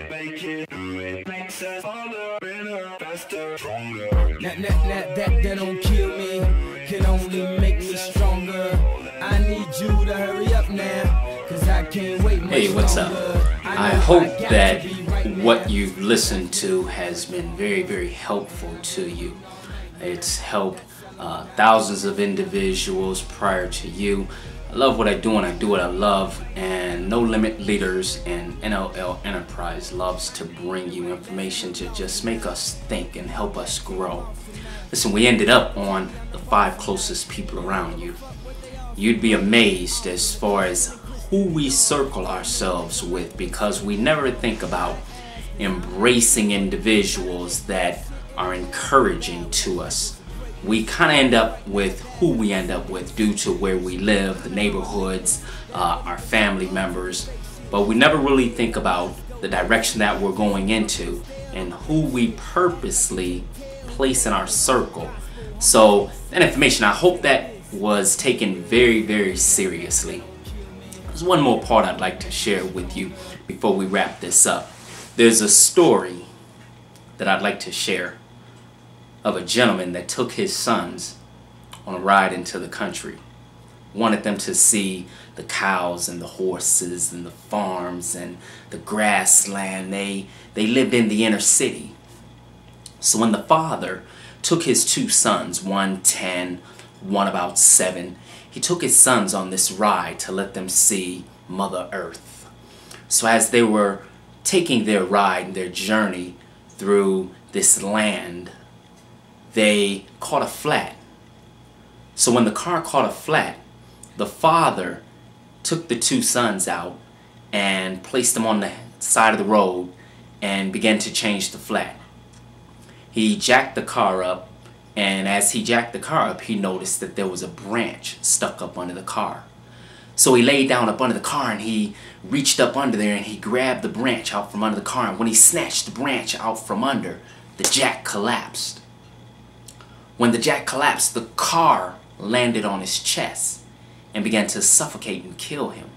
make it, do it, makes us harder, better, faster, stronger. That don't kill me, can only make me stronger. I need you to hurry up now, cause I can't wait much Hey, what's up? longer. I hope that what you've listened to has been very, very helpful to you. It's helped thousands of individuals prior to you. I love what I do and I do what I love, and No Limit Leaders and NLL Enterprise loves to bring you information to just make us think and help us grow. Listen, we ended up on the 5 closest people around you. You'd be amazed as far as who we circle ourselves with, because we never think about embracing individuals that are encouraging to us. We kind of end up with who we end up with due to where we live, the neighborhoods, our family members, but we never really think about the direction that we're going into and who we purposely place in our circle. So that information, I hope that was taken very, very seriously. There's one more part I'd like to share with you before we wrap this up. There's a story that I'd like to share of a gentleman that took his sons on a ride into the country. Wanted them to see the cows and the horses and the farms and the grassland. They lived in the inner city. So when the father took his 2 sons, one 10, one about 7, he took his sons on this ride to let them see Mother Earth. So as they were taking their ride and their journey through this land, they caught a flat. So when the car caught a flat, the father took the 2 sons out and placed them on the side of the road and began to change the flat. He jacked the car up, and as he jacked the car up, he noticed that there was a branch stuck up under the car. So he laid down up under the car and he reached up under there and he grabbed the branch out from under the car. And when he snatched the branch out from under, the jack collapsed. When the jack collapsed, the car landed on his chest and began to suffocate and kill him.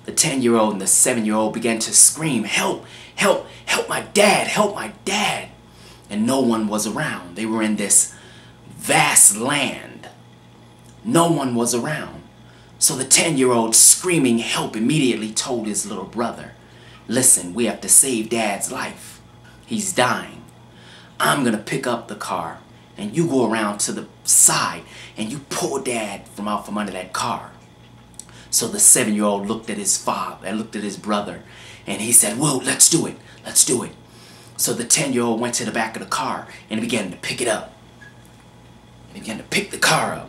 The 10-year-old and the 7-year-old began to scream, "Help! Help! Help my dad! Help my dad!" And no one was around. They were in this vast land. No one was around. So the 10-year-old, screaming help, immediately told his little brother, "Listen, we have to save Dad's life. He's dying. I'm going to pick up the car and you go around to the side and you pull Dad out from under that car." So the 7-year-old looked at his father and looked at his brother and he said, "Well, let's do it. Let's do it." So the 10-year-old went to the back of the car and he began to pick it up. He began to pick the car up.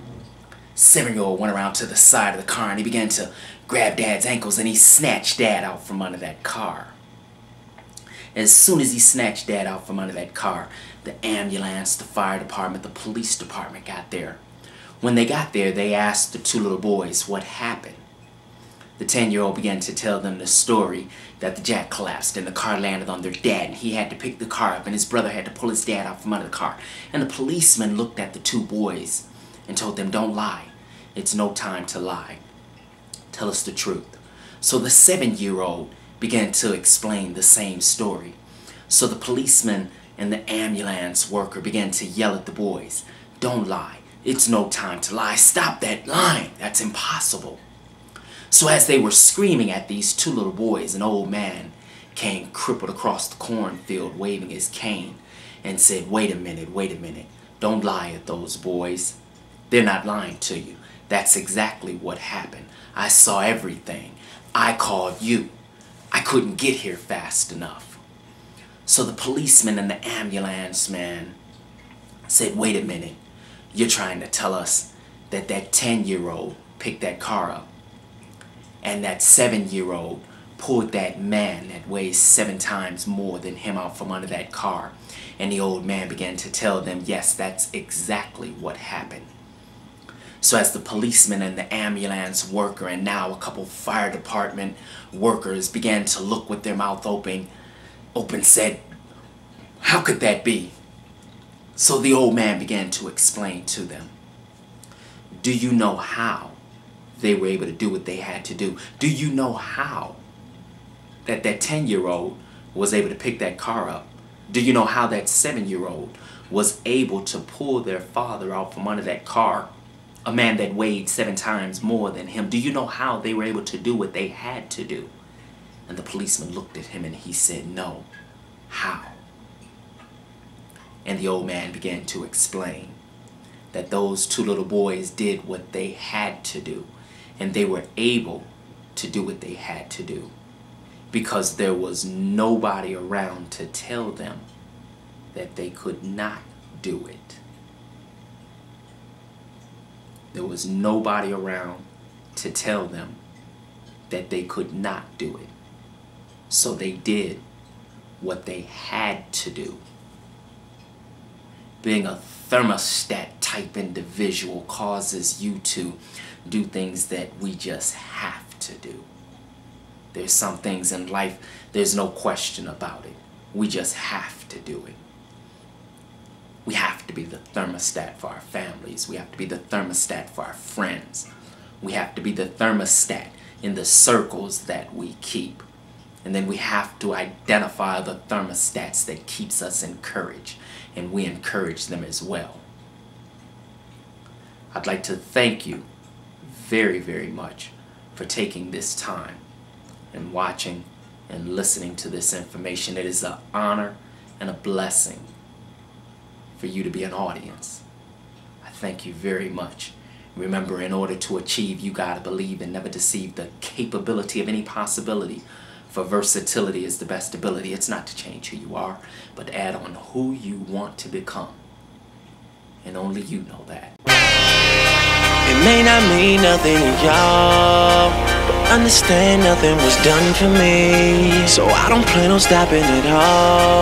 7-year-old went around to the side of the car and he began to grab Dad's ankles and he snatched Dad out from under that car. As soon as he snatched Dad out from under that car, the ambulance, the fire department, the police department got there. When they got there, they asked the 2 little boys what happened. The 10-year-old began to tell them the story that the jack collapsed and the car landed on their dad and he had to pick the car up and his brother had to pull his dad out from under the car. And the policeman looked at the 2 boys and told them, "Don't lie. It's no time to lie. Tell us the truth." So the 7-year-old began to explain the same story. So the policeman and the ambulance worker began to yell at the boys, "Don't lie. It's no time to lie. Stop that lying. That's impossible." So as they were screaming at these 2 little boys, an old man came crippled across the cornfield waving his cane and said, wait a minute. Don't lie at those boys. They're not lying to you. That's exactly what happened. I saw everything. I called you. I couldn't get here fast enough." So the policeman and the ambulance man said, "Wait a minute. You're trying to tell us that 10-year-old picked that car up and that 7-year-old pulled that man that weighs 7 times more than him out from under that car?" And the old man began to tell them, "Yes, that's exactly what happened." So as the policeman and the ambulance worker and now a couple fire department workers began to look with their mouth open, said, "How could that be?" So the old man began to explain to them, "Do you know how they were able to do what they had to do? Do you know how that 10-year-old was able to pick that car up? Do you know how that 7-year-old was able to pull their father out from under that car? A man that weighed 7 times more than him. Do you know how they were able to do what they had to do? And the policeman looked at him and he said, no. How? And the old man began to explain that those 2 little boys did what they had to do. And they were able to do what they had to do because there was nobody around to tell them that they could not do it. There was nobody around to tell them that they could not do it. So they did what they had to do. Being a thermostat type individual causes you to do things that we just have to do. There's some things in life, there's no question about it. We just have to do it. We have to be the thermostat for our families. We have to be the thermostat for our friends. We have to be the thermostat in the circles that we keep. And then we have to identify the thermostats that keeps us encouraged, and we encourage them as well. I'd like to thank you very, very much for taking this time and watching and listening to this information. It is an honor and a blessing for you to be an audience. I thank you very much. Remember, in order to achieve, you gotta believe and never deceive the capability of any possibility. For versatility is the best ability. It's not to change who you are, but to add on who you want to become. And only you know that. It may not mean nothing to y'all, but understand nothing was done for me, so I don't plan on stopping at all.